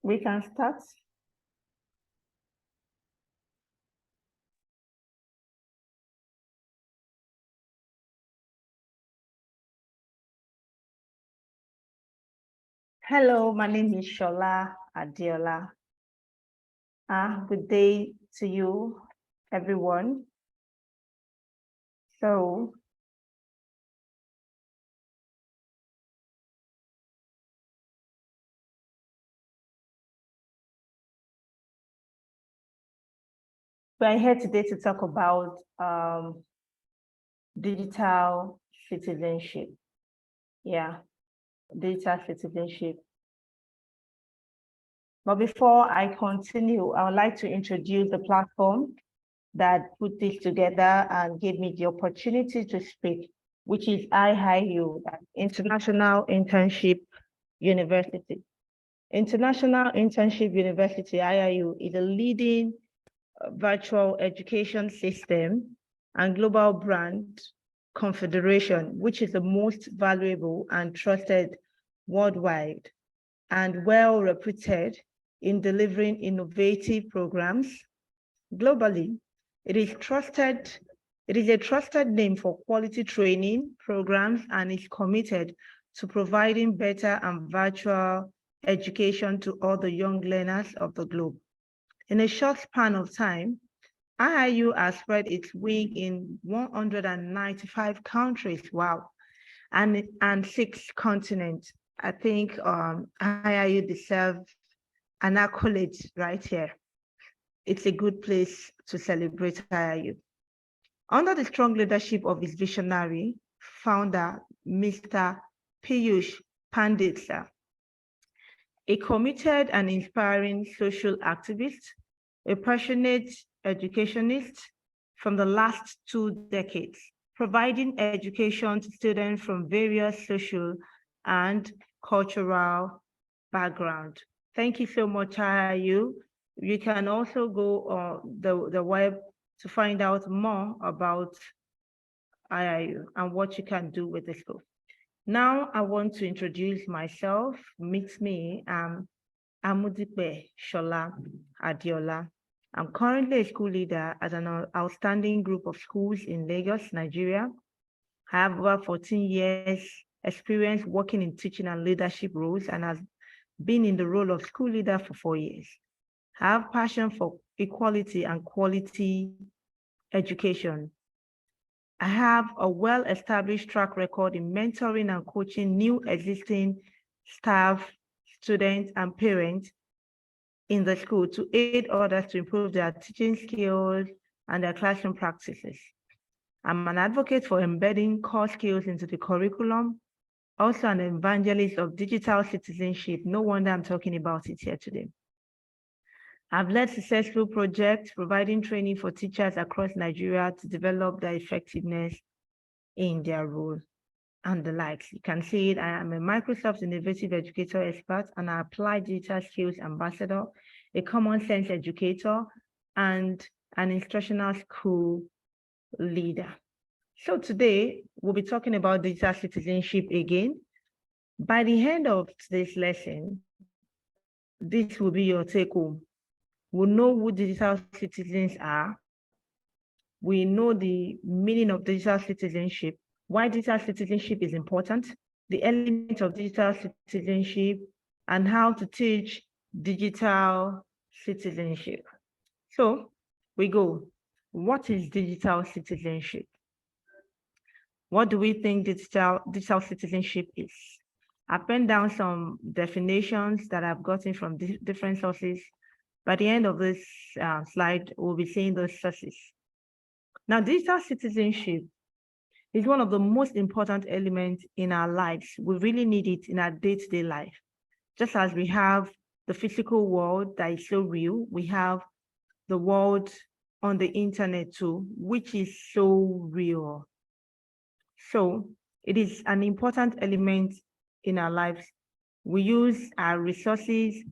We can start. Hello, my name is Sola Adeola. Good day to you, everyone. So, we're here today to talk about digital citizenship. Yeah, digital citizenship. But before I continue, I would like to introduce the platform that put this together and gave me the opportunity to speak, which is IIU, International Internship University. International Internship University, IIU, is a leading virtual education system and global brand confederation, which is the most valuable and trusted worldwide and well reputed in delivering innovative programs globally. It is a trusted name for quality training programs and is committed to providing better and virtual education to all the young learners of the globe. In a short span of time, IIU has spread its wing in 195 countries, wow, and 6 continents. I think IIU deserves an accolade right here. It's a good place to celebrate IIU. Under the strong leadership of its visionary founder, Mr. Piyush Pandit, sir, a committed and inspiring social activist, a passionate educationist from the last 2 decades, providing education to students from various social and cultural backgrounds. Thank you so much, IIU. You can also go on the web to find out more about IIU and what you can do with the school. Now I want to introduce myself. Meet me, I'm Amudipe Sola Adeola. I'm currently a school leader at an outstanding group of schools in Lagos, Nigeria. I have over 14 years experience working in teaching and leadership roles and have been in the role of school leader for 4 years. I have passion for equality and quality education. I have a well-established track record in mentoring and coaching new existing staff, students, and parents in the school to aid others to improve their teaching skills and their classroom practices. I'm an advocate for embedding core skills into the curriculum, also an evangelist of digital citizenship. No wonder I'm talking about it here today. I've led successful projects providing training for teachers across Nigeria to develop their effectiveness in their role and the likes. You can see it. I am a Microsoft Innovative Educator Expert and I apply digital skills ambassador, a common sense educator, and an instructional school leader. So today we'll be talking about digital citizenship again. By the end of today's lesson, this will be your take home. We know who digital citizens are. We know the meaning of digital citizenship, why digital citizenship is important, the elements of digital citizenship, and how to teach digital citizenship. So we go. What is digital citizenship? What do we think digital citizenship is? I've penned down some definitions that I've gotten from different sources. By the end of this slide, we'll be seeing those sources. Now, digital citizenship is one of the most important elements in our lives. We really need it in our day-to-day life. Just as we have the physical world that is so real, we have the world on the internet too, which is so real. So it is an important element in our lives. We use our resources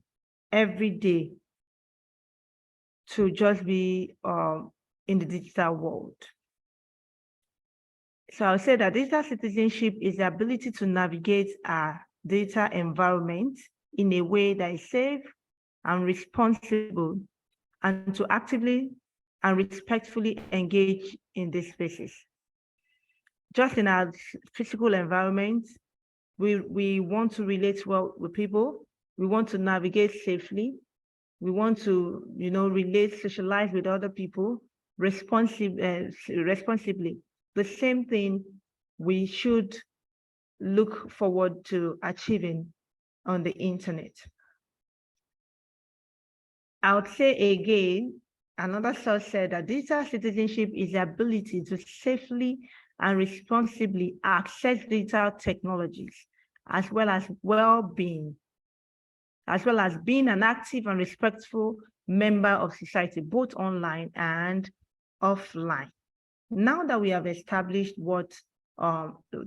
every day to just be in the digital world. So I'll say that digital citizenship is the ability to navigate our data environment in a way that is safe, and responsible, and to actively and respectfully engage in these spaces. Just in our physical environment, we want to relate well with people. We want to navigate safely. We want to, relate, socialize with other people responsibly. The same thing we should look forward to achieving on the internet. I would say again, another source said that digital citizenship is the ability to safely and responsibly access digital technologies, as well as being an active and respectful member of society, both online and offline. Now that we have established what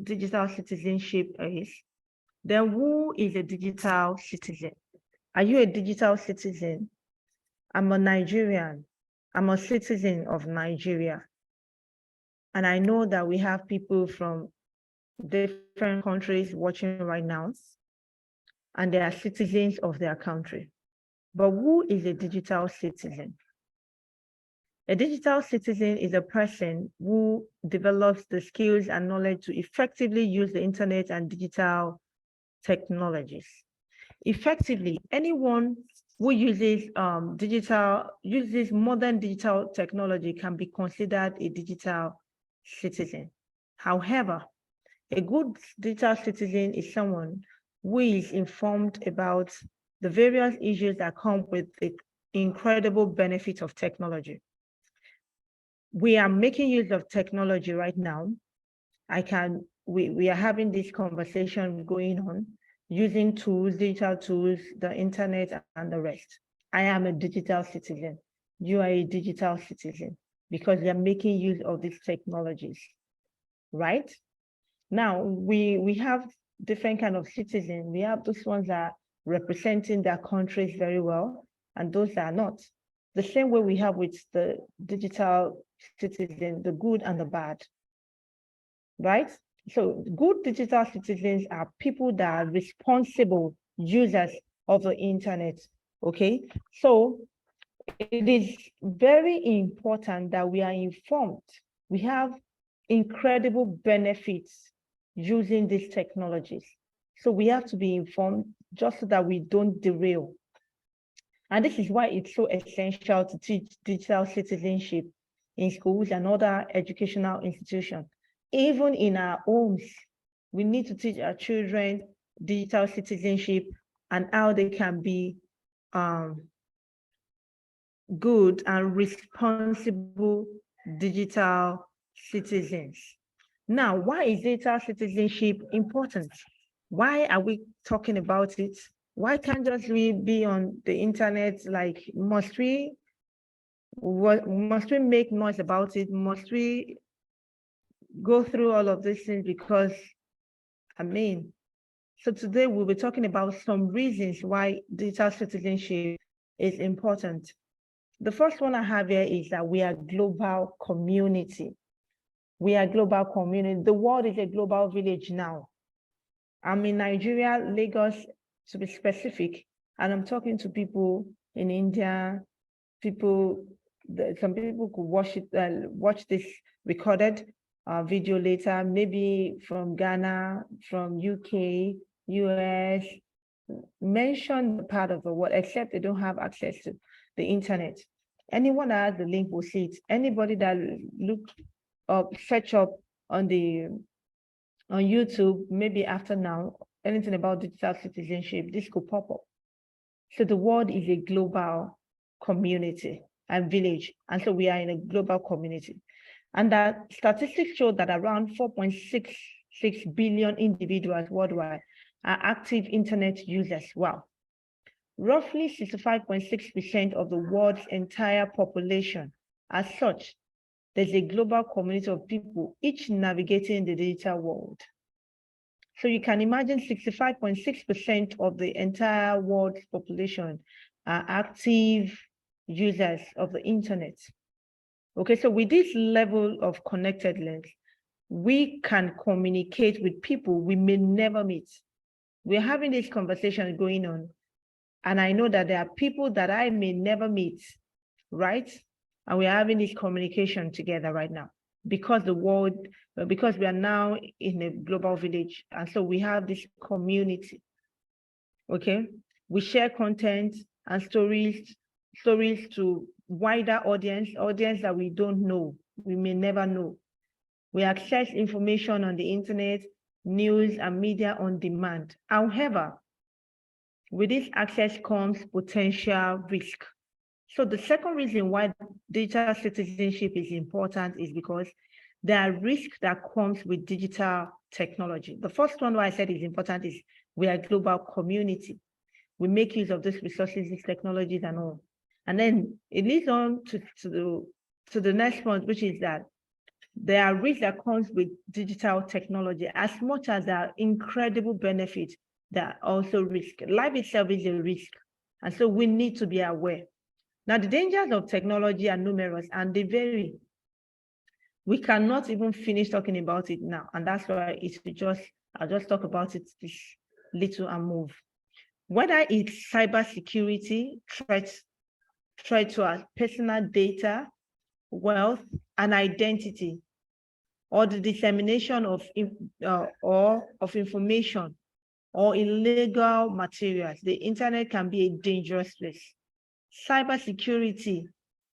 digital citizenship is, then who is a digital citizen? Are you a digital citizen? I'm a Nigerian. I'm a citizen of Nigeria. And I know that we have people from different countries watching right now, and they are citizens of their country. But who is a digital citizen? A digital citizen is a person who develops the skills and knowledge to effectively use the internet and digital technologies. Effectively, anyone who uses modern digital technology can be considered a digital citizen. However, a good digital citizen is someone who is informed about the various issues that come with the incredible benefits of technology. We are making use of technology right now. We are having this conversation going on using tools, digital tools, the internet, and the rest. I am a digital citizen. You are a digital citizen because we are making use of these technologies, right? Now, we have different kind of citizens. We have those ones that are representing their countries very well, and those that are not. The same way we have with the digital citizen, the good and the bad, right? So good digital citizens are people that are responsible users of the internet, okay? So it is very important that we are informed. We have incredible benefits using these technologies. So we have to be informed just so that we don't derail. And this is why it's so essential to teach digital citizenship in schools and other educational institutions. Even in our homes, we need to teach our children digital citizenship and how they can be good and responsible digital citizens. Now, why is digital citizenship important? Why are we talking about it? Why can't just we be on the internet? Like, must we make noise about it? Must we go through all of these things? Because, so today we'll be talking about some reasons why digital citizenship is important. The first one I have here is that we are a global community. We are a global community. The world is a global village now. I'm in Nigeria, Lagos, to be specific, and I'm talking to people in India, some people could watch this recorded video later, maybe from Ghana, from UK, US, mention the part of the world, except they don't have access to the internet. Anyone that has the link will see it. Anybody that search up on YouTube, maybe after now, anything about digital citizenship, this could pop up. So the world is a global community and village. And so we are in a global community. And that statistics show that around 4.66 billion individuals worldwide are active internet users. Wow. Roughly 65.6% of the world's entire population. As such, there's a global community of people, each navigating the digital world. So you can imagine 65.6% of the entire world's population are active users of the internet. Okay, so with this level of connectedness, we can communicate with people we may never meet. We're having this conversation going on And I know that there are people that I may never meet, right? And we're having this communication together right now because because we are now in a global village. And so we have this community, okay? We share content and stories to wider audience that we don't know, we may never know. We access information on the internet, news and media on demand. However, with this access comes potential risk. So the second reason why digital citizenship is important is because there are risks that comes with digital technology. The first one why I said is important is we are a global community. We make use of these resources, these technologies and all. And then it leads on to the next point, which is that there are risks that comes with digital technology. As much as there are incredible benefits, there are also risks. Life itself is a risk. And so we need to be aware. Now, the dangers of technology are numerous and they vary. We cannot even finish talking about it now. And that's why I'll just talk about it this little and move. Whether it's cybersecurity, threat to our personal data, wealth, and identity, or the dissemination of information or illegal materials, the internet can be a dangerous place. Cybersecurity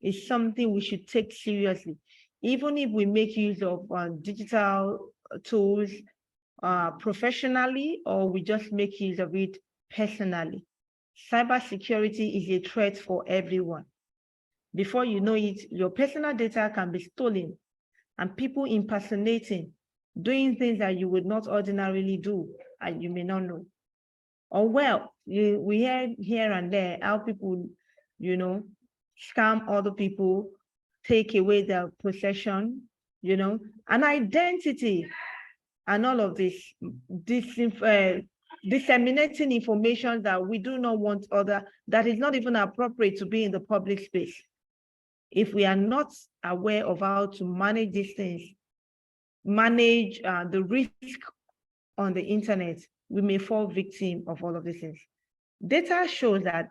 is something we should take seriously, even if we make use of digital tools professionally, or we just make use of it personally. Cybersecurity is a threat for everyone. Before you know it, your personal data can be stolen and people impersonating, doing things that you would not ordinarily do and you may not know. Or we hear here and there how people, scam other people, take away their possession, and identity, and all of this, disseminating information that we do not want that is not even appropriate to be in the public space. If we are not aware of how to manage these things, manage the risk on the internet, we may fall victim of all of these things. Data shows that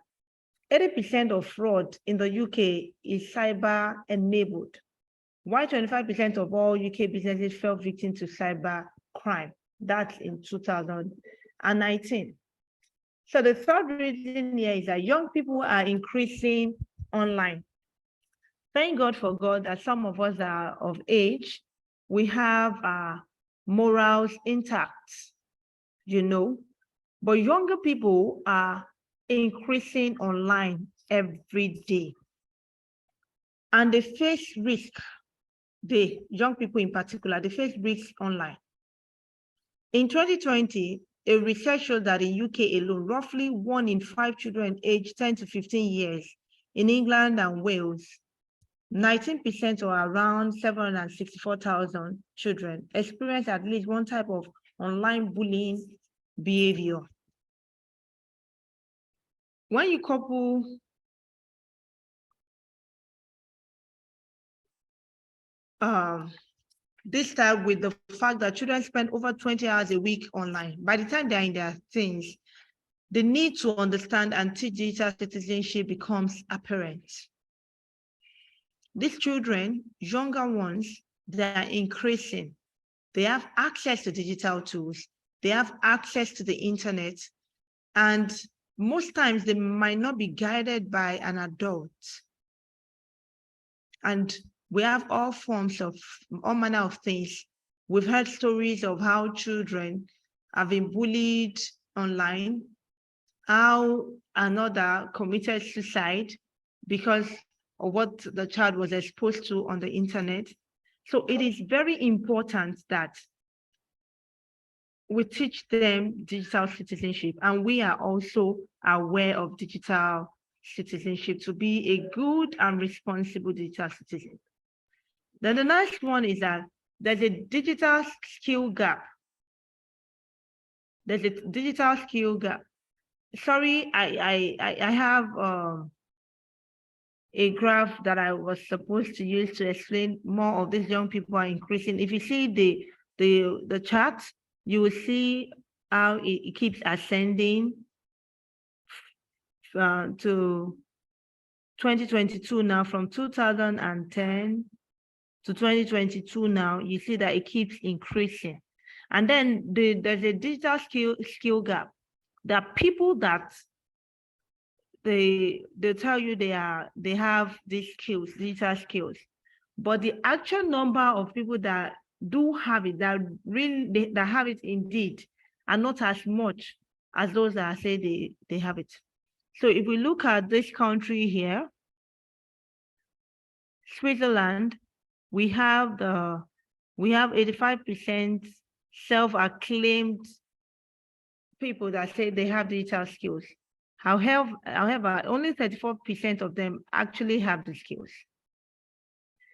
80% of fraud in the UK is cyber enabled, while 25% of all UK businesses fell victim to cyber crime. That's in 2019. So the third reason here is that young people are increasing online. Thank God for God that some of us are of age. We have morals intact, but younger people are increasing online every day. And they face risk. Young people in particular, they face risk online. In 2020, a research showed that in UK alone, roughly 1 in 5 children aged 10 to 15 years in England and Wales, 19% or around 764,000 children experience at least one type of online bullying behavior. When you couple this time with the fact that children spend over 20 hours a week online, by the time they're in their teens, the need to understand and teach digital citizenship becomes apparent. These children, younger ones, they are increasing. They have access to digital tools. They have access to the internet. And most times they might not be guided by an adult. And we have all manner of things. We've heard stories of how children have been bullied online, how another committed suicide because of what the child was exposed to on the internet. So it is very important that we teach them digital citizenship, and we are also aware of digital citizenship to be a good and responsible digital citizen. Then the next one is that there's a digital skill gap. There's a digital skill gap. Sorry, I have a graph that I was supposed to use to explain more of these young people are increasing. If you see the chart, you will see how it keeps ascending to 2022 now, from 2010 to 2022 now, you see that it keeps increasing. And then there's a digital skill gap. There are people that they tell you they have these skills, digital skills, but the actual number of people that do have it, that really that have it indeed, are not as much as those that say they have it. So if we look at this country here, Switzerland, we have 85% self-acclaimed people that say they have digital skills. However, only 34% of them actually have the skills,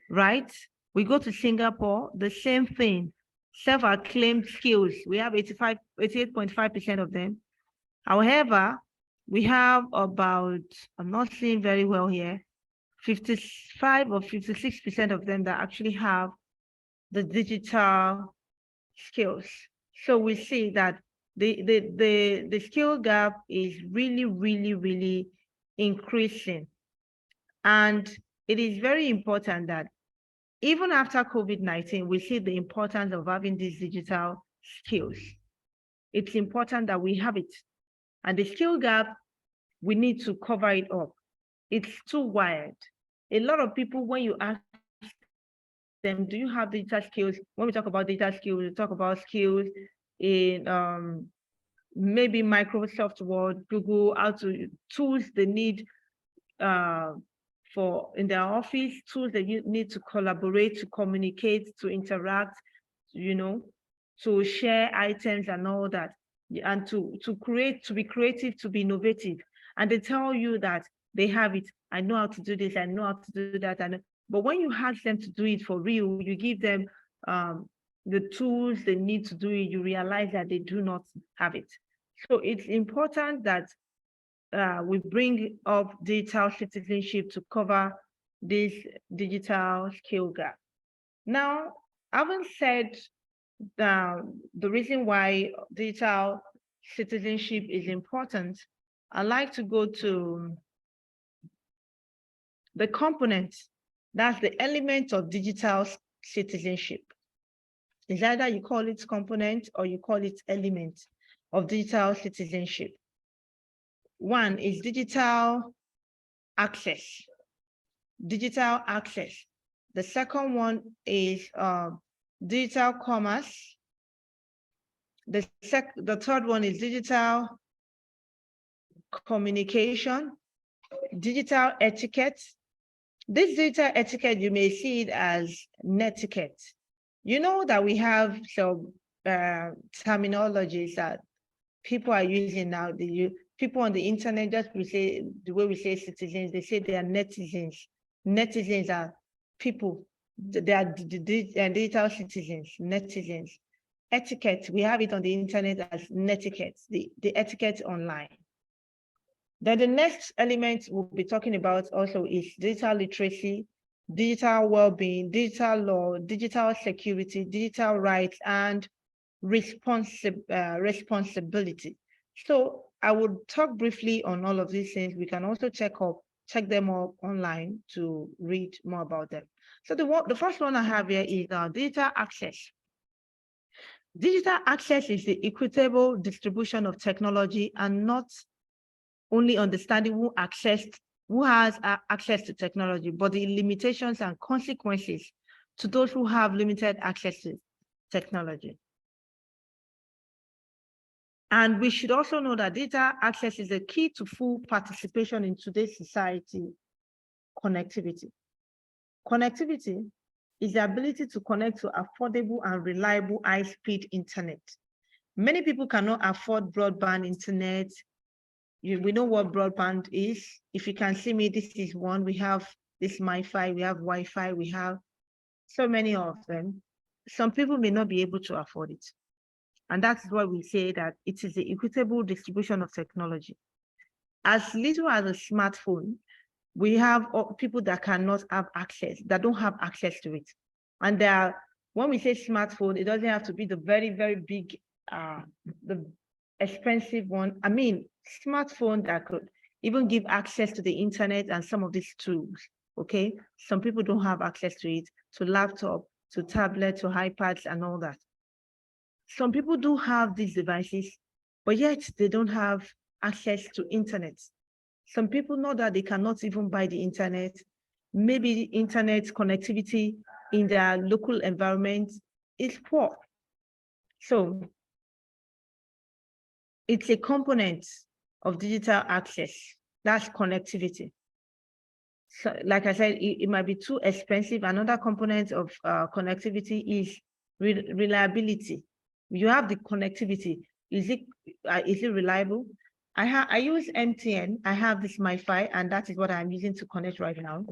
right? We go to Singapore, the same thing, self-acclaimed skills. We have 88.5% of them. However, we have about, I'm not seeing very well here, 55 or 56% of them that actually have the digital skills. So we see that the skill gap is really increasing. And it is very important that even after COVID-19, we see the importance of having these digital skills. It's important that we have it. And the skill gap, we need to cover it up. It's too wide. A lot of people, when you ask them, do you have digital skills? When we talk about digital skills, we talk about skills in maybe Microsoft Word, Google, tools they need for in their office, tools that you need to collaborate, to communicate, to interact, to share items and all that, and to be creative, to be innovative. And they tell you that they have it. I know how to do this, I know how to do that. But when you ask them to do it for real, you give them the tools they need to do it, you realize that they do not have it. So it's important that we bring up digital citizenship to cover this digital skill gap. Now, having said the reason why digital citizenship is important, I'd like to go to the component, that's the element of digital citizenship. It's either you call it component or you call it element of digital citizenship. One is digital access. Digital access. The second one is digital commerce. The third one is digital communication, digital etiquette. This digital etiquette, you may see it as netiquette. You know that we have some terminologies that people are using now. People on the internet, just the way we say citizens, they say they are netizens. Netizens are people, they are digital citizens, netizens. Etiquette, we have it on the internet as netiquette, the etiquette online. Then the next element we'll be talking about also is digital literacy, digital well-being, digital law, digital security, digital rights, and responsibility. So I would talk briefly on all of these things. We can also check them up online to read more about them. So the first one I have here is digital access. Digital access is the equitable distribution of technology, and not only understanding who has access to technology, but the limitations and consequences to those who have limited access to technology. And we should also know that data access is the key to full participation in today's society. Connectivity. Connectivity is the ability to connect to affordable and reliable high-speed internet. Many people cannot afford broadband internet. We know what broadband is. If you can see me, this is one. We have this MiFi, we have Wi-Fi, we have so many of them. Some people may not be able to afford it. And that's why we say that it is the equitable distribution of technology. As little as a smartphone, we have people that cannot have access, that don't have access to it. And when we say smartphone, it doesn't have to be the very, very big, the expensive one. I mean, smartphone that even give access to the internet and some of these tools, okay? Some people don't have access to it, to laptop, to tablet, to iPads and all that. Some people do have these devices, but yet they don't have access to internet. Some people know that they cannot even buy the internet. Maybe the internet connectivity in their local environment is poor. So it's a component of digital access. That's connectivity. So, like I said, it might be too expensive. Another component of connectivity is reliability. You have the connectivity. Is it reliable? I use MTN. I have this MiFi, and that is what I'm using to connect right now.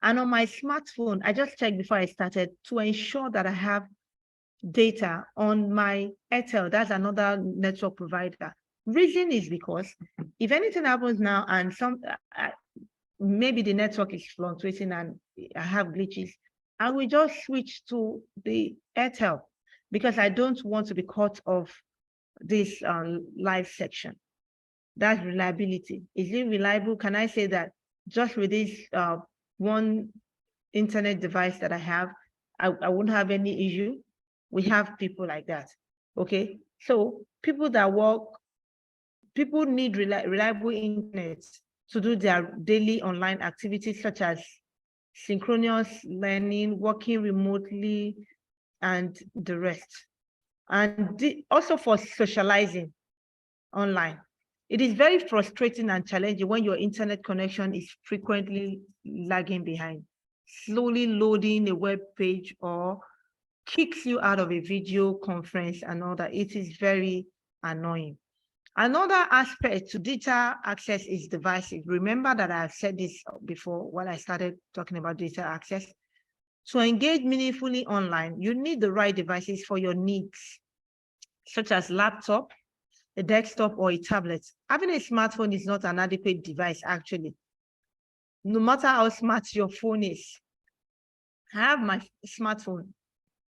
And on my smartphone, I just checked before I started to ensure that I have data on my Airtel. That's another network provider. Reason is because if anything happens now and maybe the network is fluctuating and I have glitches, I will just switch to the Airtel because I don't want to be caught off this live section. That's reliability. Is it reliable? Can I say that just with this one internet device that I have, I won't have any issue? We have people like that, okay? So people that work, people need reliable internet to do their daily online activities such as synchronous learning, working remotely, and the rest. And also for socializing online. It is very frustrating and challenging when your internet connection is frequently lagging behind, slowly loading a web page or kicks you out of a video conference and all that. It is very annoying. Another aspect to data access is devices. Remember that I've said this before when I started talking about data access. To engage meaningfully online, you need the right devices for your needs, such as laptop, a desktop, or a tablet. Having a smartphone is not an adequate device, actually. No matter how smart your phone is. I have my smartphone,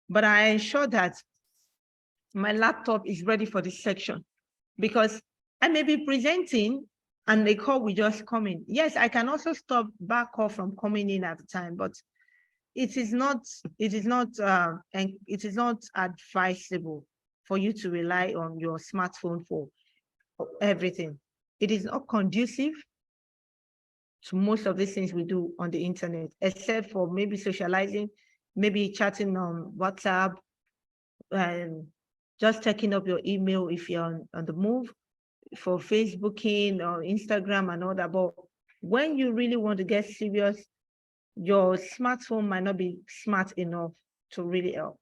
but I ensure that my laptop is ready for this section because I may be presenting and the call will just come in. Yes, I can also stop back call from coming in at the time, but it is not advisable for you to rely on your smartphone for everything. It is not conducive to most of these things we do on the internet, except for maybe socializing, maybe chatting on WhatsApp, and just checking up your email if you're on the move, for Facebooking or Instagram and all that. But when you really want to get serious, your smartphone might not be smart enough to really help.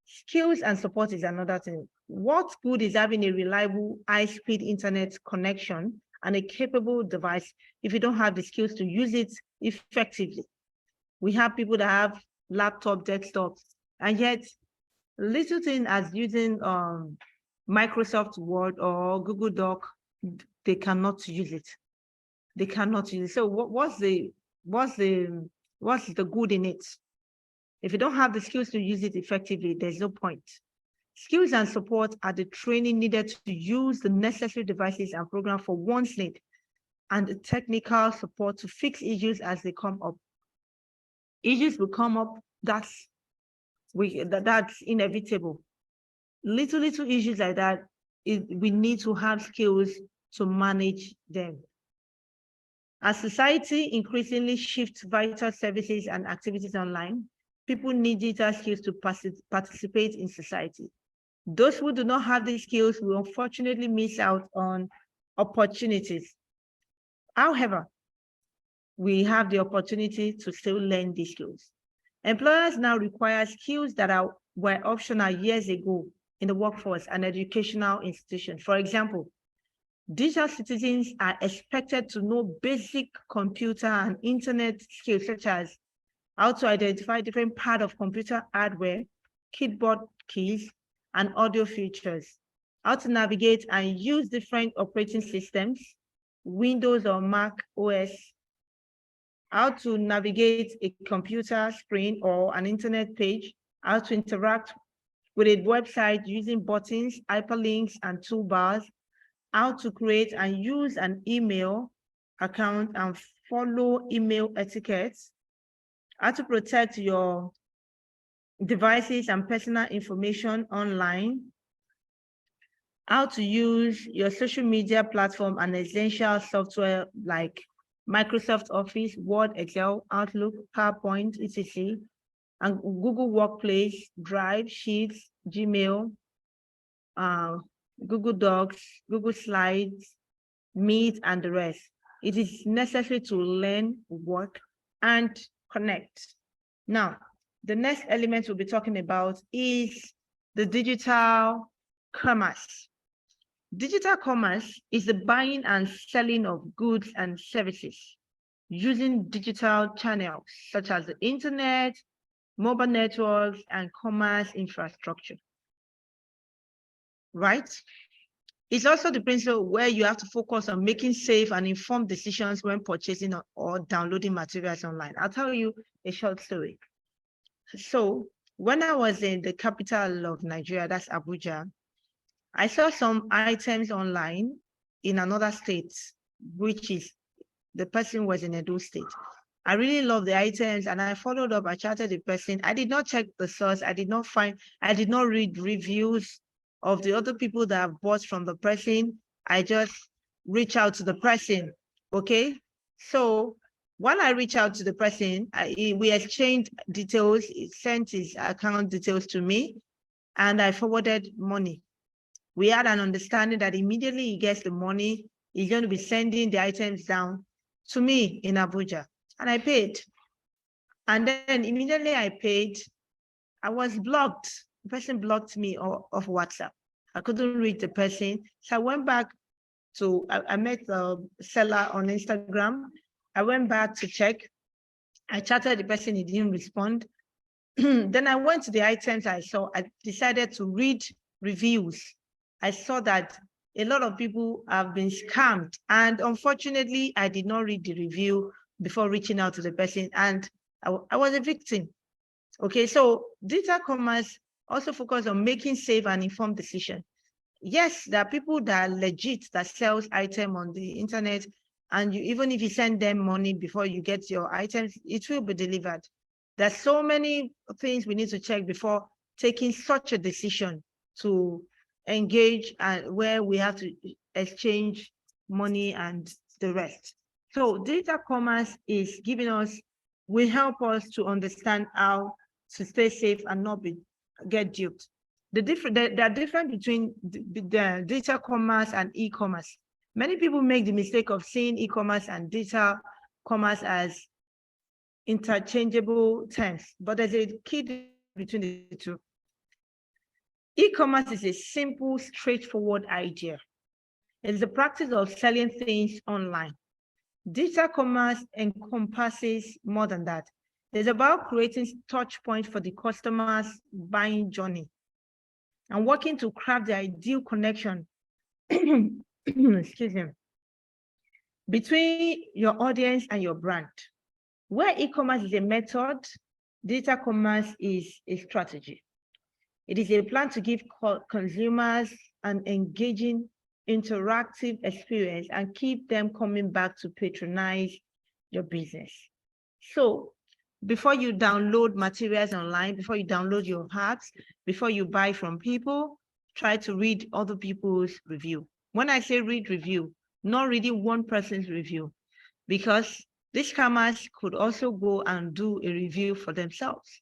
Skills and support is another thing. What good is having a reliable, high-speed internet connection and a capable device if you don't have the skills to use it effectively? We have people that have laptop, desktops, and yet little thing as using Microsoft Word or Google Doc, they cannot use it. They cannot use it. So what's the good in it? If you don't have the skills to use it effectively, there's no point. Skills and support are the training needed to use the necessary devices and programs for one's need, and the technical support to fix issues as they come up. Issues will come up, that's inevitable. Little issues like that, we need to have skills to manage them. As society increasingly shifts vital services and activities online, people need digital skills to participate in society. Those who do not have these skills will unfortunately miss out on opportunities. However, we have the opportunity to still learn these skills. Employers now require skills that were optional years ago in the workforce and educational institutions. For example, digital citizens are expected to know basic computer and internet skills, such as how to identify different parts of computer hardware, keyboard keys, and audio features, how to navigate and use different operating systems, Windows or Mac OS, how to navigate a computer screen or an internet page, how to interact with a website using buttons, hyperlinks, and toolbars, how to create and use an email, account and follow email etiquette, how to protect your devices and personal information online, how to use your social media platform and essential software like Microsoft Office, Word, Excel, Outlook, PowerPoint, etc., and Google Workplace, Drive, Sheets, Gmail, Google Docs, Google Slides, Meet, and the rest. It is necessary to learn, work, and connect. Now, the next element we'll be talking about is the digital commerce. Digital commerce is the buying and selling of goods and services using digital channels such as the internet, mobile networks, and commerce infrastructure. Right? It's also the principle where you have to focus on making safe and informed decisions when purchasing or downloading materials online. I'll tell you a short story. So when I was in the capital of Nigeria, that's Abuja, I saw some items online in another state, which is the person was in Edo State. I really love the items and I followed up, I chatted the person. I did not check the source. I did not read reviews of the other people that have bought from the person. I just reach out to the person, okay? So when I reach out to the person, we exchanged details, he sent his account details to me and I forwarded money. We had an understanding that immediately he gets the money, he's going to be sending the items down to me in Abuja. And I paid. And then immediately I paid, I was blocked. The person blocked me off WhatsApp. I couldn't reach the person. So I went back to, I met the seller on Instagram. I went back to check. I chatted the person, he didn't respond. Then I went to the items I saw. I decided to read reviews. I saw that a lot of people have been scammed. And unfortunately, I did not read the review before reaching out to the person. And I was a victim. Okay, so digital commerce also focus on making safe and informed decisions. Yes, there are people that are legit that sells items on the internet. And even if you send them money before you get your items, it will be delivered. There's so many things we need to check before taking such a decision to engage and where we have to exchange money and the rest. So data commerce is giving us, will help us to understand how to stay safe and not get duped. The difference between the data commerce and e-commerce. Many people make the mistake of seeing e-commerce and data commerce as interchangeable terms, but there's a key difference between the two. E-commerce is a simple, straightforward idea. It's the practice of selling things online. Digital commerce encompasses more than that. It's about creating touch points for the customer's buying journey and working to craft the ideal connection excuse me, between your audience and your brand. Where e-commerce is a method, digital commerce is a strategy. It is a plan to give consumers an engaging, interactive experience and keep them coming back to patronize your business. So before you download materials online, before you download your apps, before you buy from people, try to read other people's review. When I say read review, not reading one person's review, because these scammers could also go and do a review for themselves.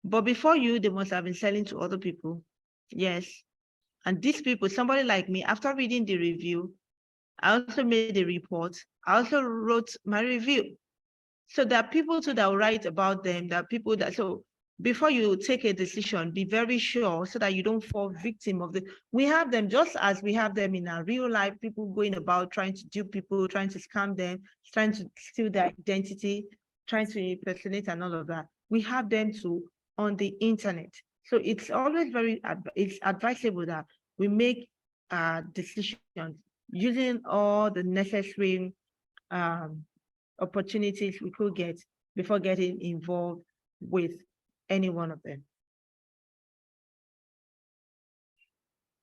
But before you, they must have been selling to other people. Yes. And these people, somebody like me, after reading the review, I also made a report. I also wrote my review. So there are people too that will write about them. There are people that, so before you take a decision, be very sure so that you don't fall victim of the, we have them just as we have them in our real life, people going about trying to dupe people, trying to scam them, trying to steal their identity, trying to impersonate and all of that. We have them too on the internet. So it's always it's advisable that we make decisions using all the necessary opportunities we could get before getting involved with any one of them.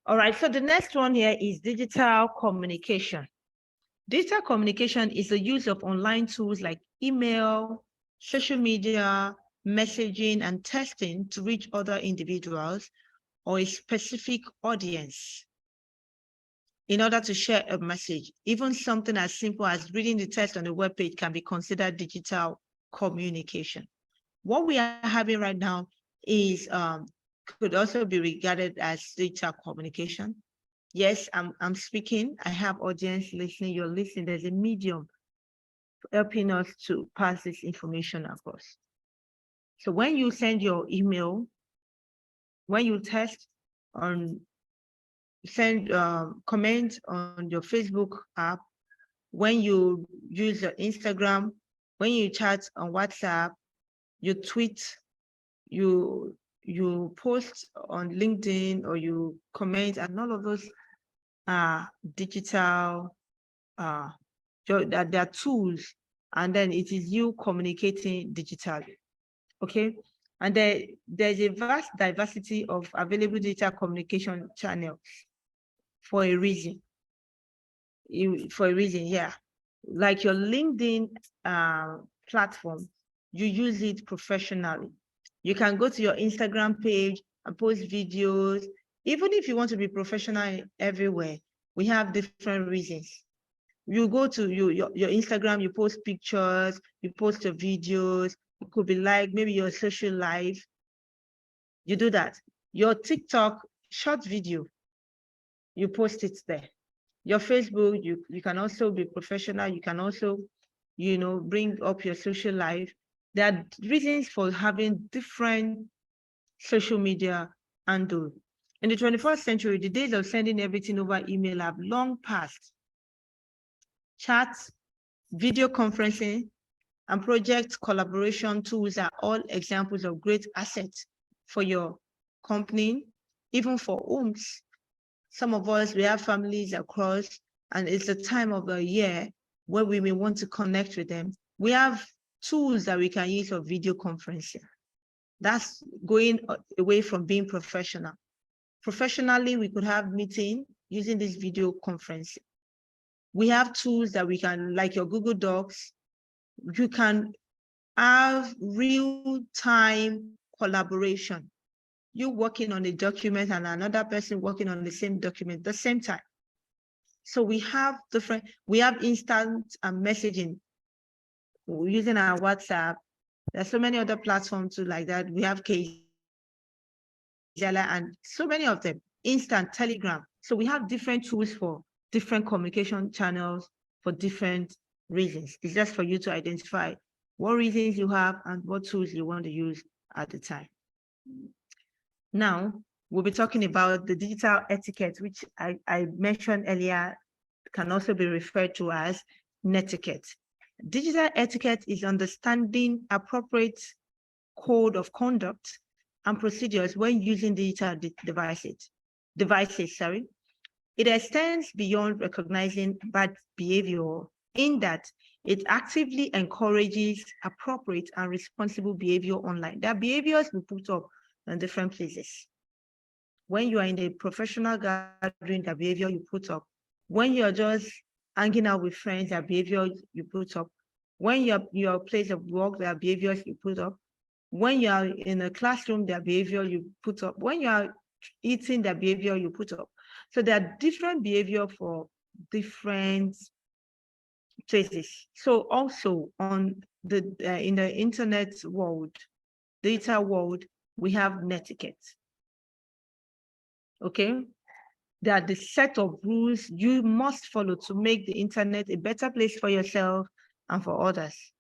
All right, so the next one here is digital communication. Digital communication is the use of online tools like email, social media, messaging, and texting to reach other individuals or a specific audience in order to share a message. Even something as simple as reading the text on the webpage can be considered digital communication. What we are having right now is could also be regarded as digital communication. Yes, I'm speaking. I have audience listening. You're listening. There's a medium helping us to pass this information across. So when you send your email, when you text on, send comment on your Facebook app, when you use your Instagram, when you chat on WhatsApp, you tweet, you post on LinkedIn, or you comment, and all of those are digital, they're tools, and then it is you communicating digitally, okay? And there's a vast diversity of available digital communication channels for a reason. Yeah. Like your LinkedIn platform, you use it professionally. You can go to your Instagram page and post videos. Even if you want to be professional everywhere, we have different reasons. You go to your Instagram, you post pictures, you post your videos. It could be like maybe your social life. You do that. Your TikTok short video, you post it there. Your Facebook, you can also be professional. You can also, bring up your social life. There are reasons for having different social media handle. In the 21st century, the days of sending everything over email have long passed. Chats, video conferencing, and project collaboration tools are all examples of great assets for your company, even for homes. Some of us, we have families across, and it's a time of the year where we may want to connect with them. We have tools that we can use for video conferencing. That's going away from being professional. Professionally, we could have meeting using this video conferencing. We have tools that we can, like your Google Docs, you can have real-time collaboration. You working on a document and another person working on the same document at the same time. So we have instant messaging using our WhatsApp. There's so many other platforms too like that. We have Kzella and so many of them, instant Telegram. So we have different tools for different communication channels for different reasons. It's just for you to identify what reasons you have and what tools you want to use at the time. Now, we'll be talking about the digital etiquette, which I mentioned earlier, can also be referred to as netiquette. Digital etiquette is understanding appropriate code of conduct and procedures when using digital devices. It extends beyond recognizing bad behavior in that it actively encourages appropriate and responsible behavior online. There are behaviors we put up in different places. When you are in a professional gathering, the behavior you put up. When you're just hanging out with friends, the behavior you put up. When you're your place of work, there are behaviors you put up. When you are in a classroom, the behavior you put up. When you are eating, the behavior you put up. So there are different behavior for different places. So also on the in the internet world, data world, we have netiquette. Okay, there are the set of rules you must follow to make the internet a better place for yourself and for others,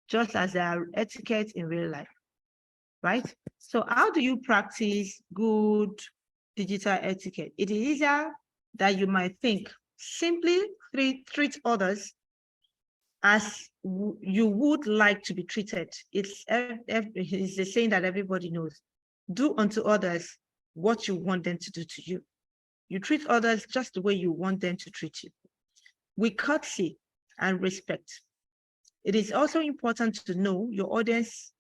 just as there are etiquette in real life, right? So how do you practice good digital etiquette? It is easier than you might think. Simply treat others as you would like to be treated. It's the saying that everybody knows. Do unto others what you want them to do to you. You treat others just the way you want them to treat you, with courtesy and respect. It is also important to know your audience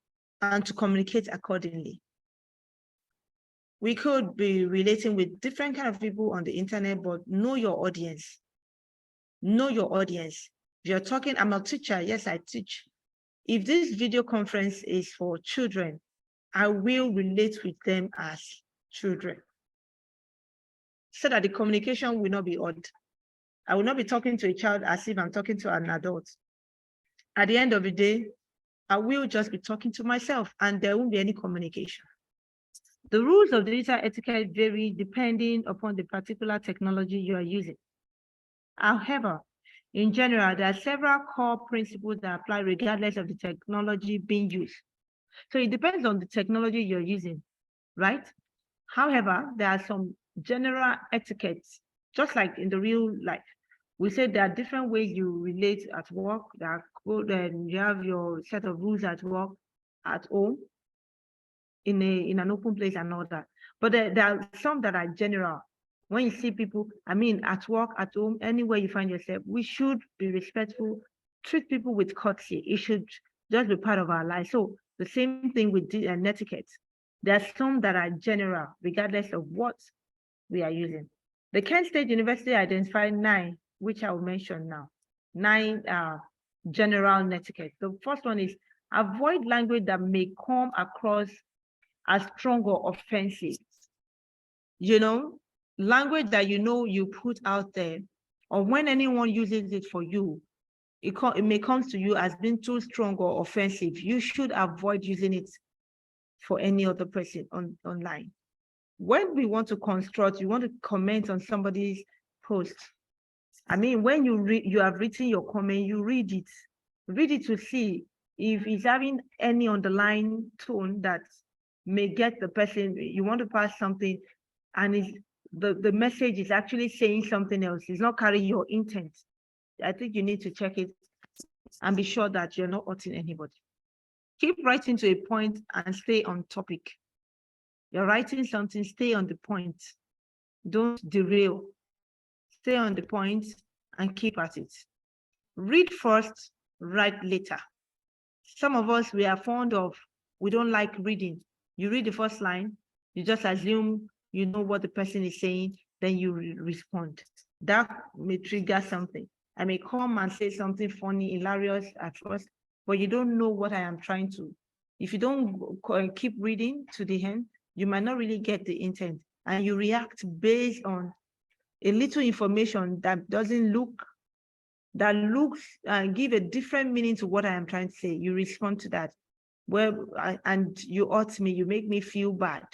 and to communicate accordingly. We could be relating with different kinds of people on the internet, but know your audience. Know your audience. If you're talking, I'm a teacher, yes, I teach. If this video conference is for children, I will relate with them as children, so that the communication will not be odd. I will not be talking to a child as if I'm talking to an adult. At the end of the day, I will just be talking to myself and there won't be any communication. The rules of digital etiquette vary depending upon the particular technology you are using. However, in general, there are several core principles that apply regardless of the technology being used. So it depends on the technology you're using, right? However, there are some general etiquettes, just like in the real life. We said there are different ways you relate at work. There are code, and you have your set of rules at work, at home, in an open place and all that. But there are some that are general. When you see people, I mean, at work, at home, anywhere you find yourself, we should be respectful, treat people with courtesy. It should just be part of our life. So the same thing with etiquette. There are some that are general, regardless of what we are using. The Kent State University identified 9, which I will mention now. 9 general etiquette. The first one is avoid language that may come across as strong or offensive. You know, language that you put out there, or when anyone uses it for you, it may come to you as being too strong or offensive. You should avoid using it for any other person online. When we want to construct, you want to comment on somebody's post. I mean, when you have written your comment, you read it to see if it's having any underlying tone that may get the person, you want to pass something, and the message is actually saying something else. It's not carrying your intent. I think you need to check it and be sure that you're not hurting anybody. Keep writing to a point and stay on topic. You're writing something, stay on the point. Don't derail. Stay on the point and keep at it. Read first, write later. Some of us, we are fond of, we don't like reading. You read the first line, you just assume you know what the person is saying, then you respond. That may trigger something. I may come and say something funny, hilarious at first, but you don't know what I am trying to. If you don't keep reading to the end, you might not really get the intent, and you react based on a little information that doesn't look, that looks and give a different meaning to what I am trying to say. You respond to that. Well, and you hurt me, you make me feel bad.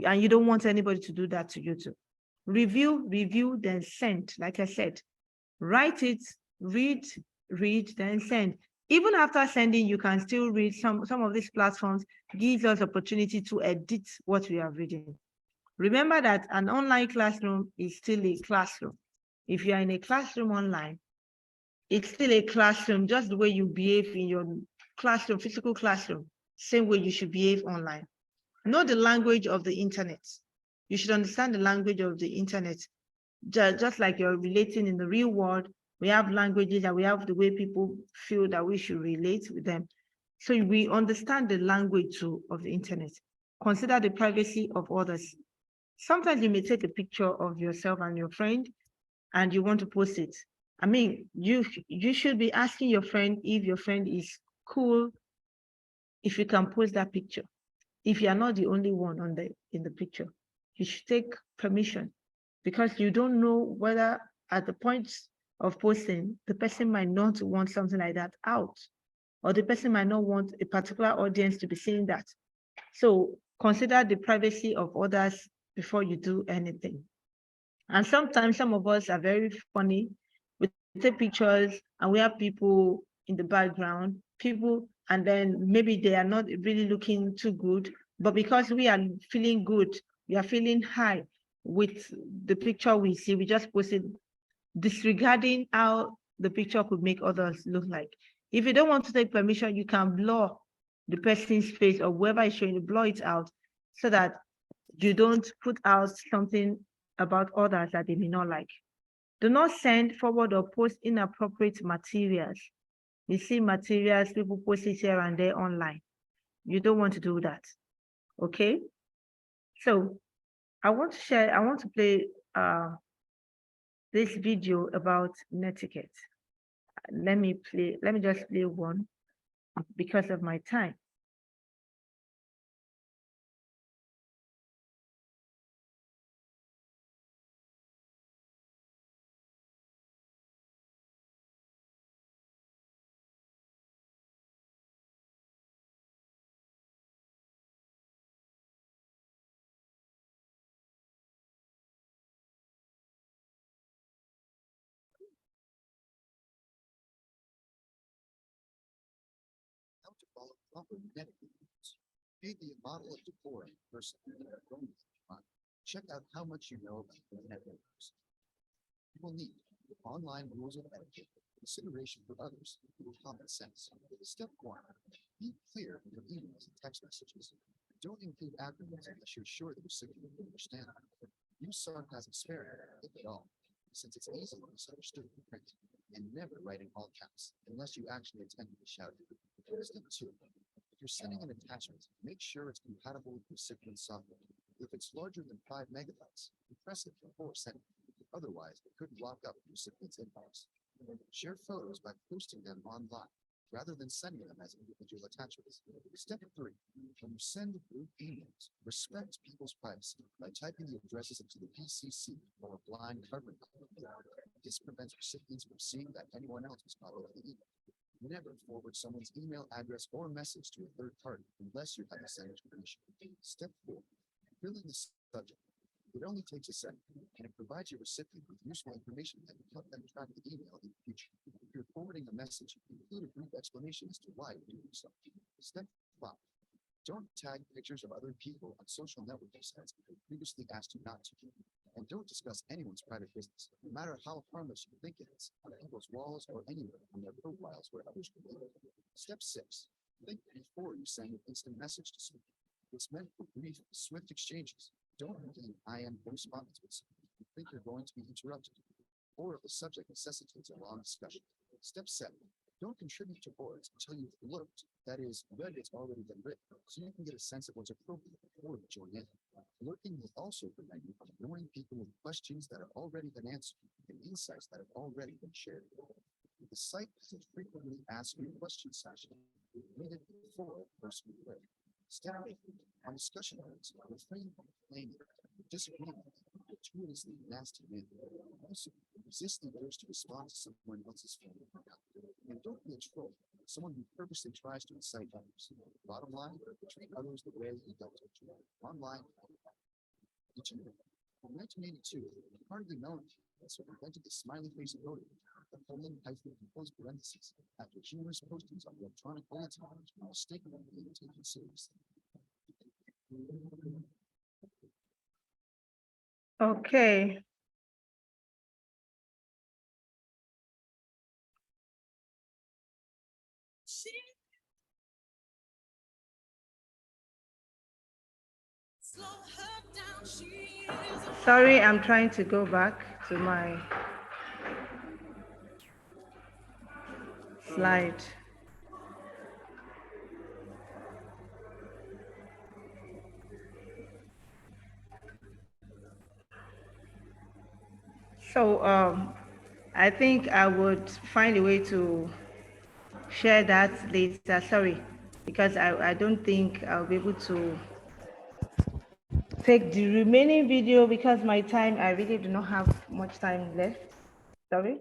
And you don't want anybody to do that to you too. Review, then send. Like I said, write it, read, then send. Even after sending, you can still read. Some of these platforms gives us opportunity to edit what we are reading. Remember that an online classroom is still a classroom. If you are in a classroom online, it's still a classroom, just the way you behave in your classroom, physical classroom, same way you should behave online. Know the language of the internet. You should understand the language of the internet. Just like you're relating in the real world, we have languages and we have the way people feel that we should relate with them. So we understand the language too of the internet. Consider the privacy of others. Sometimes you may take a picture of yourself and your friend and you want to post it. I mean, you should be asking your friend if your friend is cool, if you can post that picture. If you are not the only one in the picture, you should take permission, because you don't know whether at the point of posting, the person might not want something like that out, or the person might not want a particular audience to be seeing that. So consider the privacy of others before you do anything. And sometimes some of us are very funny. We take pictures and we have people in the background, and then maybe they are not really looking too good, but because we are feeling good, we are feeling high with the picture we see, we just post it, disregarding how the picture could make others look like. If you don't want to take permission, you can blur the person's face or whoever is showing you, blur it out so that you don't put out something about others that they may not like. Do not send, forward, or post inappropriate materials. You see materials, people post it here and there online. You don't want to do that, okay? So I want to play this video about netiquette. Let me just play one because of my time. How to follow proper netiquette rules. Be the model of decorum person check out how much you know about the netiquette rules. You will need online rules of etiquette, consideration for others, and common sense. Step 1. Be clear in your emails and text messages. Don't include acronyms unless you're sure the recipient will understand them. Use sarcasm sparingly, if at all, since it's easily misunderstood in print, and never write in all caps unless you actually intend to be shouted. Step 2. If you're sending an attachment, make sure it's compatible with recipient software. If it's larger than 5 megabytes, compress it before sending. Otherwise, it could block up the recipient's inbox. Share photos by posting them online rather than sending them as individual attachments. Step 3. When you send group emails, respect people's privacy by typing the addresses into the PCC or a blind covering. This prevents recipients from seeing that anyone else was copied of the email. Never forward someone's email address or message to a third party unless you have the sender's permission. Step 4. Fill in the subject. It only takes a second, and it provides your recipient with useful information that will help them track the email in the future. If you're forwarding a message, include a brief explanation as to why you're doing so. Step 5. Don't tag pictures of other people on social networking sites if they previously asked you not to. And don't discuss anyone's private business, no matter how harmless you think it is, on people's walls or anywhere on their profiles where others can look. Step 6. Think before you send an instant message to someone. It's meant for brief, swift exchanges. Don't begin IM correspondence with someone if you think you're going to be interrupted, or if the subject necessitates a long discussion. Step 7. Don't contribute to boards until you've looked, that is, read what's already been written, so you can get a sense of what's appropriate before you join in. Lurking will also prevent you from ignoring people with questions that have already been answered and insights that have already been shared. The site doesn't frequently ask you a question session. Read it before the person you read. Step 8. On discussion boards, refrain from complaining, disagreeing, gratuitously nasty manner. Also, resist the urge to respond to someone else's phone. And don't be a troll, someone who purposely tries to incite others. Bottom line, treat others the way you don't treat you. Online, in 1982, Carnegie Mellon invented the smiley face emoji, the colon-hyphen closed parentheses, after humorous postings on electronic bulletin boards were mistakenly being taken seriously. Okay. Sorry, I'm trying to go back to my slide. So I think I would find a way to share that later. Sorry, because I don't think I'll be able to take the remaining video because my time, I really do not have much time left. Sorry.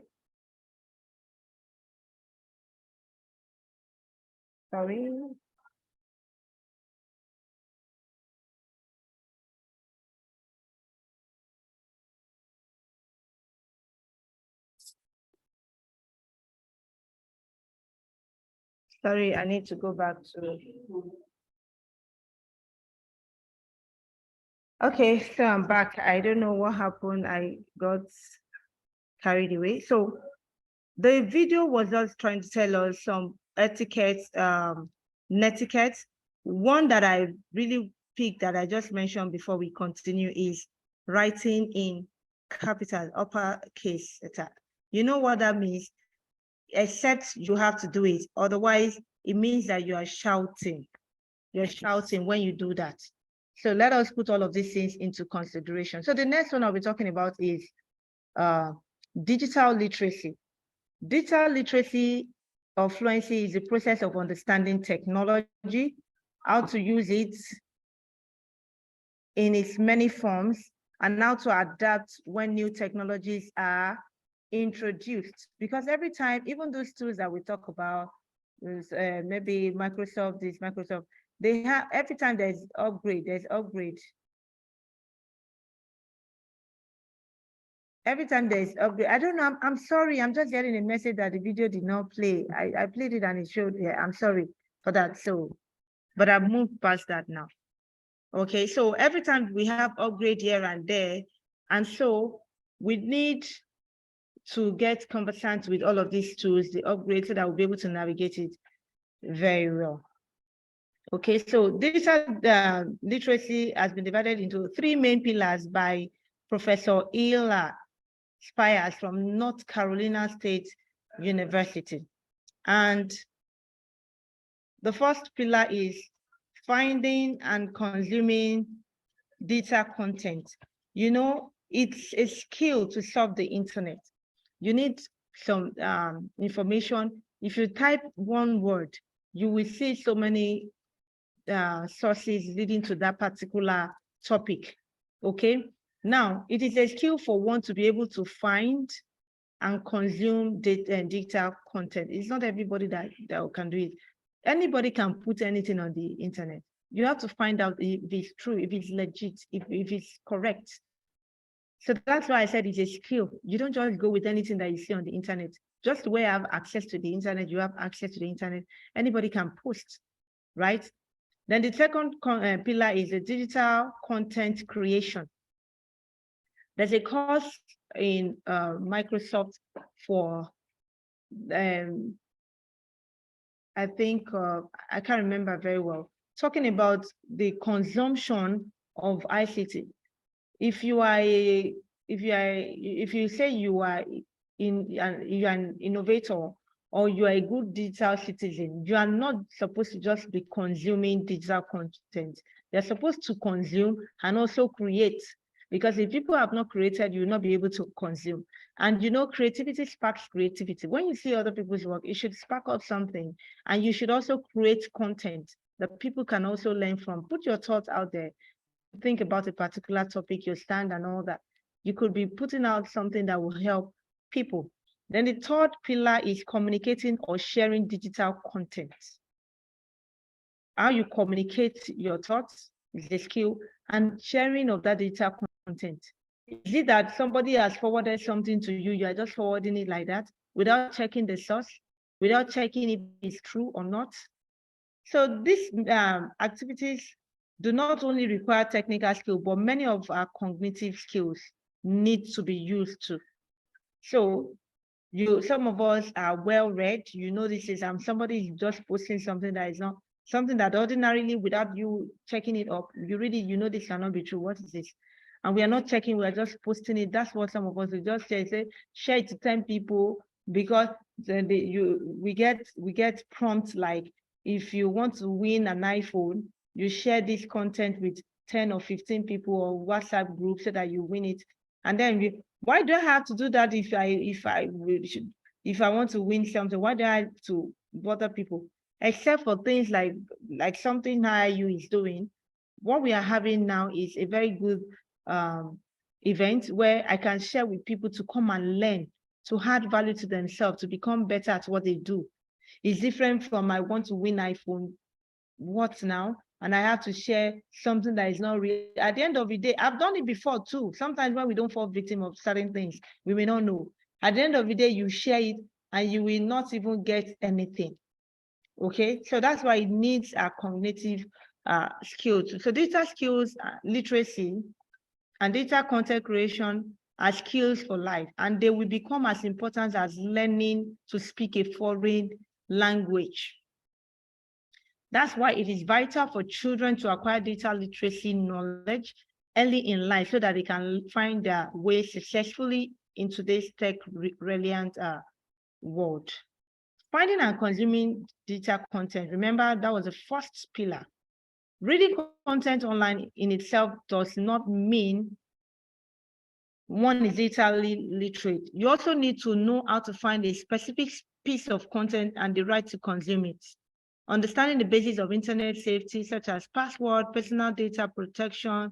Sorry. Sorry, I need to go back to. Okay, so I'm back. I don't know what happened. I got carried away. So the video was just trying to tell us some etiquette, netiquette. One that I really picked that I just mentioned before we continue is writing in capital, uppercase. You know what that means? Except you have to do it. Otherwise, it means that you are shouting. You're shouting when you do that. So let us put all of these things into consideration. So the next one I'll be talking about is digital literacy. Digital literacy or fluency is the process of understanding technology, how to use it in its many forms, and how to adapt when new technologies are introduced. Because every time, even those tools that we talk about, maybe Microsoft, they have, every time there's upgrade. Every time there's upgrade. I don't know, I'm sorry, I'm just getting a message that the video did not play. I played it and it showed here. I'm sorry for that. So, but I've moved past that now. Okay, so every time we have upgrade here and there, and so we need to get conversant with all of these tools, the upgrade, so that we'll be able to navigate it very well. Okay, so digital literacy has been divided into 3 main pillars by Professor Ila Spires from North Carolina State University. And the first pillar is finding and consuming data content. You know, it's a skill to surf the internet. You need some information. If you type one word, you will see so many sources leading to that particular topic. Okay. Now, it is a skill for one to be able to find and consume data and digital content. It's not everybody that can do it. Anybody can put anything on the internet. You have to find out if it's true, if it's legit, if it's correct. So that's why I said it's a skill. You don't just go with anything that you see on the internet. Just the way I have access to the internet, you have access to the internet. Anybody can post, right? Then the second pillar is the digital content creation. There's a course in Microsoft for, I think, I can't remember very well, talking about the consumption of ICT. If you say you are an innovator, or you are a good digital citizen, you are not supposed to just be consuming digital content. You're supposed to consume and also create, because if people have not created, you will not be able to consume. And you know, creativity sparks creativity. When you see other people's work, it should spark up something, and you should also create content that people can also learn from. Put your thoughts out there. Think about a particular topic, your stand and all that. You could be putting out something that will help people. Then the third pillar is communicating or sharing digital content. How you communicate your thoughts is the skill, and sharing of that digital content. Is it that somebody has forwarded something to you, you are just forwarding it like that without checking the source, without checking if it's true or not? So these activities do not only require technical skill, but many of our cognitive skills need to be used too. So some of us are well read. You know, this is somebody is just posting something that is not something that ordinarily, without you checking it up, you know this cannot be true. What is this? And we are not checking, we are just posting it. That's what some of us will just say share it to 10 people, because then we get prompts like, if you want to win an iPhone, you share this content with 10 or 15 people or WhatsApp group so that you win it. And then why do I have to do that if I want to win something? Why do I have to bother people? Except for things like something IIU is doing. What we are having now is a very good event where I can share with people to come and learn, to add value to themselves, to become better at what they do. It's different from I want to win iPhone. What now? And I have to share something that is not real. At the end of the day, I've done it before too. Sometimes when we don't fall victim of certain things, we may not know. At the end of the day, you share it and you will not even get anything. Okay, so that's why it needs a cognitive skills. So data skills, literacy, and data content creation are skills for life, and they will become as important as learning to speak a foreign language. That's why it is vital for children to acquire data literacy knowledge early in life so that they can find their way successfully in today's tech-reliant world. Finding and consuming data content, remember that was the first pillar. Reading content online in itself does not mean one is digitally literate. You also need to know how to find a specific piece of content and the right to consume it. Understanding the basis of internet safety, such as password, personal data protection,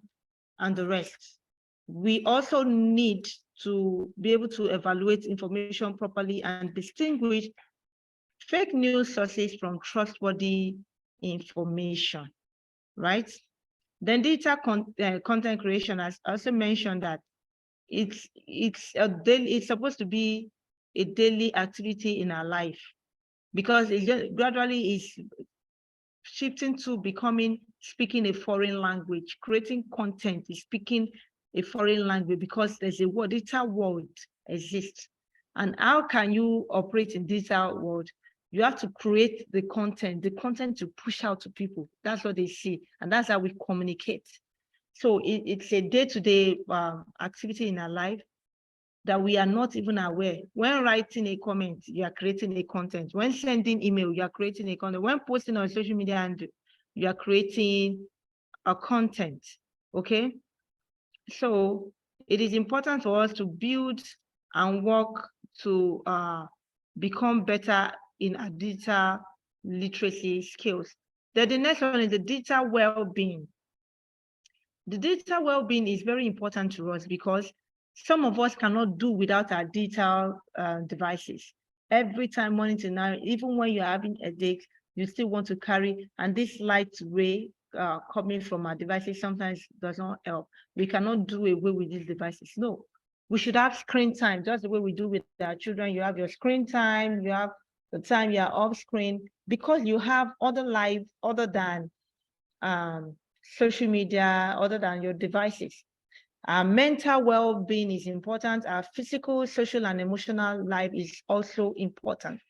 and the rest. We also need to be able to evaluate information properly and distinguish fake news sources from trustworthy information, right? Then data content creation, has also mentioned that it's supposed to be a daily activity in our life, because it just gradually is shifting to becoming speaking a foreign language. Creating content is speaking a foreign language, because there's a world, digital world exists. And how can you operate in digital world? You have to create the content to push out to people. That's what they see, and that's how we communicate. So it's a day-to-day activity in our life that we are not even aware. When writing a comment, you are creating a content. When sending email, you are creating a content. When posting on social media, and you are creating a content, okay? So it is important for us to build and work to become better in our digital literacy skills. Then the next one is the digital well-being. The digital well-being is very important to us, because some of us cannot do without our digital devices. Every time, morning to night, even when you're having headaches, you still want to carry, and this light ray coming from our devices sometimes does not help. We cannot do away with these devices. No, we should have screen time, just the way we do with our children. You have your screen time, you have the time you are off screen, because you have other life other than social media, other than your devices. Our mental well-being is important. Our physical, social, and emotional life is also important.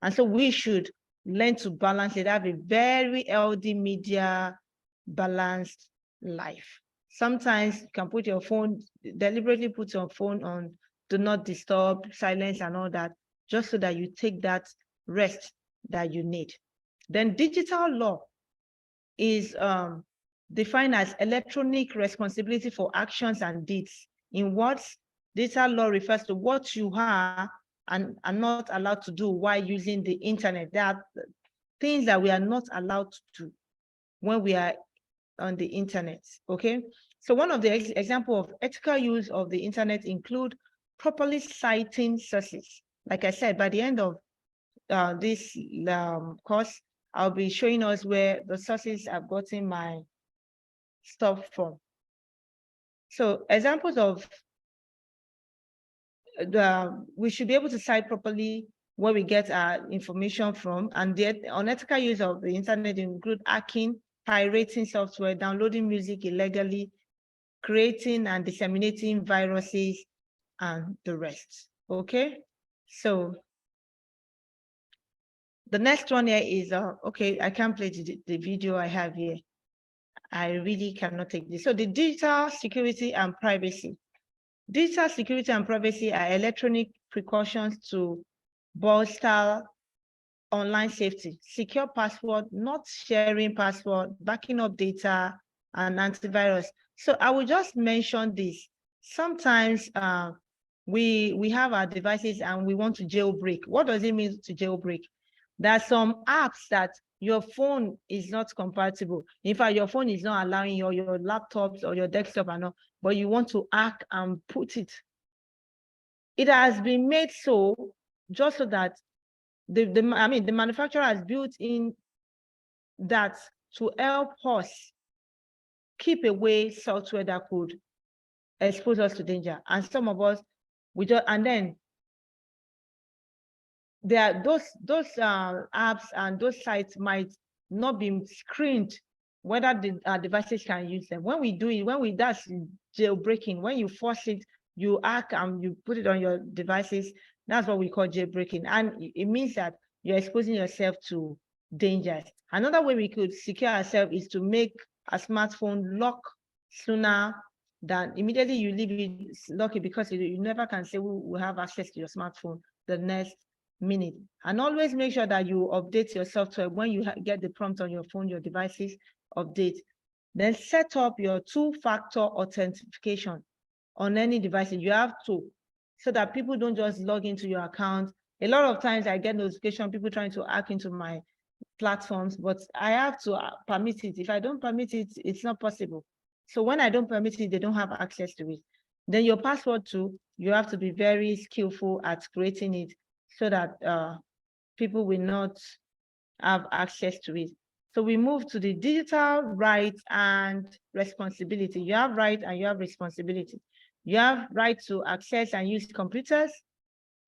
And so we should learn to balance it, have a very healthy media balanced life. Sometimes you can put your phone, deliberately put your phone on do not disturb, silence, and all that, just so that you take that rest that you need. Then digital law is defined as electronic responsibility for actions and deeds. In words, digital law refers to what you are and are not allowed to do while using the internet. There are things that we are not allowed to do when we are on the internet, okay? So one of the examples of ethical use of the internet include properly citing sources. Like I said, by the end of this course, I'll be showing us where the sources I've gotten my stuff from. So examples of we should be able to cite properly where we get our information from, and the unethical use of the internet include hacking, pirating software, downloading music illegally, creating and disseminating viruses, and the rest. Okay, so the next one here is okay, I can't play the video I have here. I really cannot take this. So the digital security and privacy. Digital security and privacy are electronic precautions to bolster online safety, secure password, not sharing password, backing up data, and antivirus. So I will just mention this. Sometimes we have our devices and we want to jailbreak. What does it mean to jailbreak? There are some apps that your phone is not compatible. In fact, your phone is not allowing your laptops or your desktop and all, but you want to hack and put it. It has been made so just so that the manufacturer has built in that to help us keep away software that could expose us to danger. And some of us, and then there are those apps and those sites might not be screened whether the devices can use them. When we do it, that's jailbreaking. When you force it, you hack and you put it on your devices, that's what we call jailbreaking. And it means that you're exposing yourself to dangers. Another way we could secure ourselves is to make a smartphone lock sooner than immediately you leave it lock it, because you never can say we have access to your smartphone the next minute. And always make sure that you update your software when you get the prompt on your phone, your devices, update. Then set up your two-factor authentication. on any device. You have to, so that people don't just log into your account. A lot of times I get notification, people trying to hack into my platforms, but I have to permit it. If I don't permit it, it's not possible. So when I don't permit it, they don't have access to it. Then your password too, you have to be very skillful at creating it so that people will not have access to it. So we move to the digital rights and responsibility. You have right and you have responsibility. You have right to access and use computers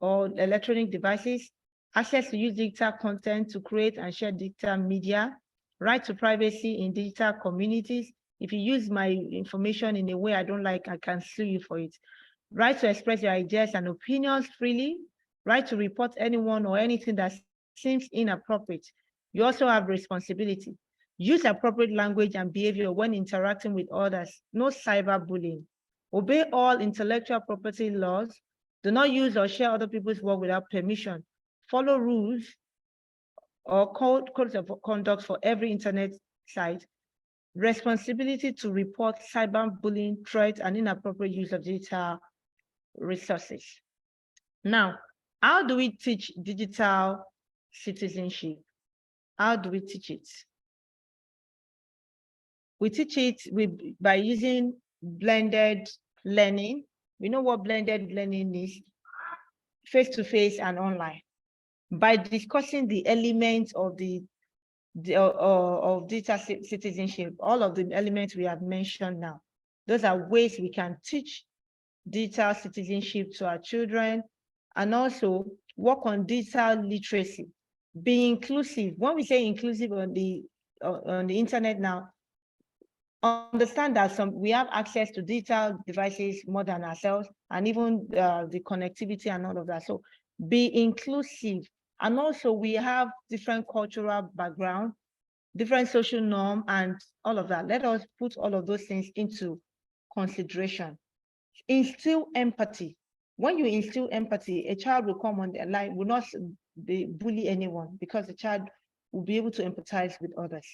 or electronic devices, access to use digital content to create and share digital media, right to privacy in digital communities. If you use my information in a way I don't like, I can sue you for it. Right to express your ideas and opinions freely, right to report anyone or anything that seems inappropriate. You also have responsibility. Use appropriate language and behavior when interacting with others. No cyberbullying. Obey all intellectual property laws. Do not use or share other people's work without permission. Follow rules or codes of conduct for every internet site. Responsibility to report cyberbullying, threats, and inappropriate use of digital resources. Now, how do we teach digital citizenship? How do we teach it? We teach it by using blended learning. We know what blended learning is, face-to-face and online. By discussing the elements of of digital citizenship, all of the elements we have mentioned now, those are ways we can teach digital citizenship to our children, and also work on digital literacy. Be inclusive. When we say inclusive on the internet now, understand that we have access to digital devices more than ourselves, and even the connectivity and all of that. So be inclusive. And also we have different cultural background, different social norm, and all of that. Let us put all of those things into consideration. Instill empathy. When you instill empathy, a child will come on the line, will not bully anyone, because the child will be able to empathize with others.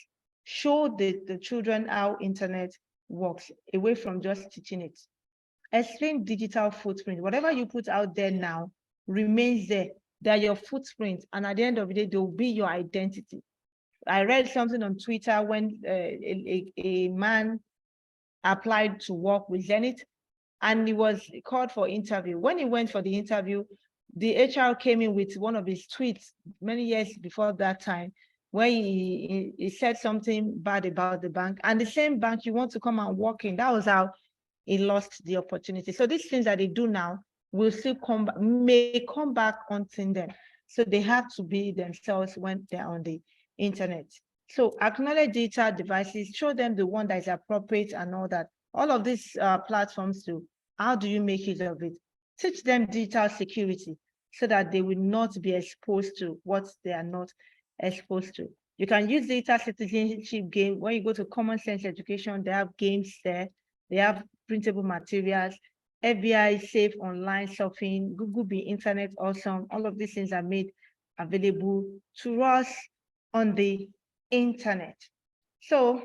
Show the children how internet works, away from just teaching it. Explain digital footprint. Whatever you put out there now remains there. They're your footprint, and at the end of the day, they will be your identity. I read something on Twitter when a man applied to work with Zenith, and he was called for interview. When he went for the interview, the HR came in with one of his tweets many years before that time, where he said something bad about the bank, and the same bank you want to come and work in. That was how he lost the opportunity. So these things that they do now will still may come back haunting them. So they have to be themselves when they're on the internet. So acknowledge digital devices, show them the one that is appropriate and all that. All of these platforms do. How do you make use of it? Teach them digital security so that they will not be exposed to what they are not exposed to. You can use digital citizenship game. When you go to Common Sense Education, they have games there. They have printable materials, FBI safe online surfing, Google Be Internet Awesome. All of these things are made available to us on the internet. So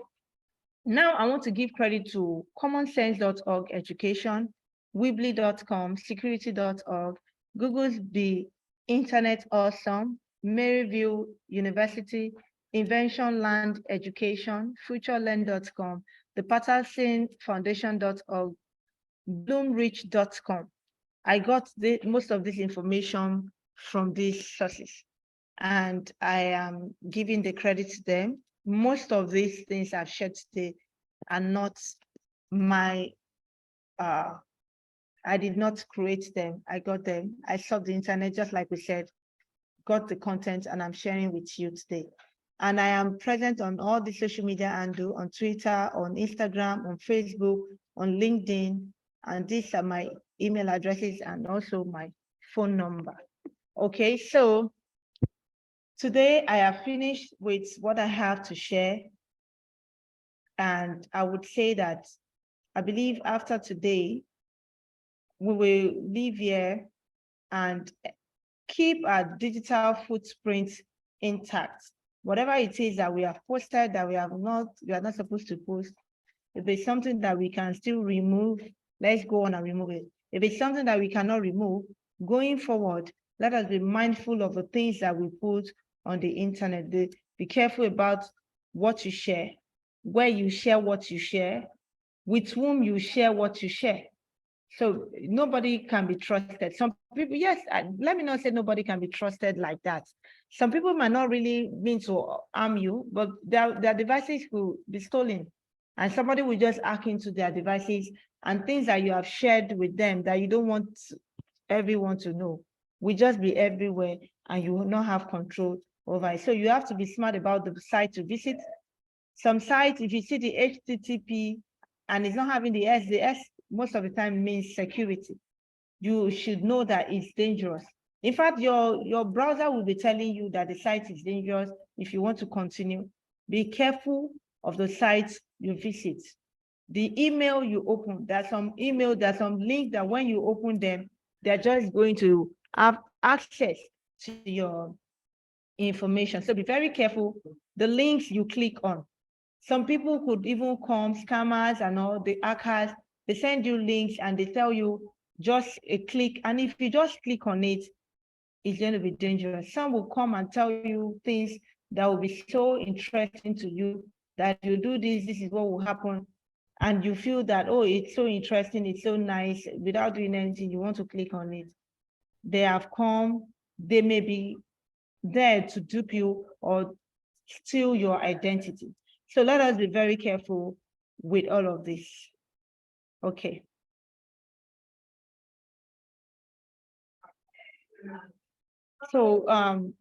now I want to give credit to commonsense.org education, weebly.com, security.org, Google's Be Internet Awesome, Maryville University, Invention Land Education, futurelearn.com, the Patterson Foundation.org, bloomreach.com. I got most of this information from these sources, and I am giving the credit to them. Most of these things I've shared today are not my, I did not create them. I got them. I saw the internet, just like we said, got the content, and I'm sharing with you today. And I am present on all the social media handle, on Twitter, on Instagram, on Facebook, on LinkedIn, and these are my email addresses and also my phone number. Okay, so today I have finished with what I have to share. And I would say that I believe after today, we will leave here and keep our digital footprint intact. Whatever it is that we have posted that we are not supposed to post, if there's something that we can still remove, let's go on and remove it. If it's something that we cannot remove, going forward, let us be mindful of the things that we put on the internet. Be careful about what you share, where you share what you share, with whom you share what you share. So nobody can be trusted. Some people, yes, let me not say nobody can be trusted like that. Some people might not really mean to harm you, but their devices could be stolen. And somebody will just hack into their devices, and things that you have shared with them that you don't want everyone to know will just be everywhere, and you will not have control over it. So you have to be smart about the site to visit. Some sites, if you see the HTTP and it's not having the S most of the time means security. You should know that it's dangerous. In fact, your browser will be telling you that the site is dangerous if you want to continue. Be careful of the sites you visit. The email you open, there's some links that when you open them, they're just going to have access to your information. So be very careful the links you click on. Some people could even come, scammers and all the hackers, they send you links and they tell you just a click. And if you just click on it, it's going to be dangerous. Some will come and tell you things that will be so interesting to you that you do this is what will happen. And you feel that, oh, it's so interesting, it's so nice. Without doing anything, you want to click on it. They have come, they may be there to dupe you or steal your identity. So let us be very careful with all of this. Okay. So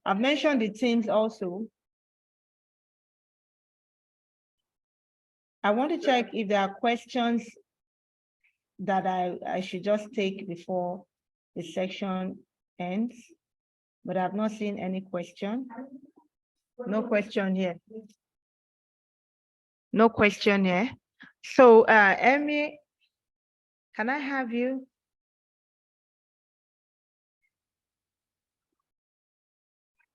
I've mentioned the teams also. I want to check if there are questions that I should just take before the section ends, but I've not seen any question. No question here. No question here. So Emmy, can I have you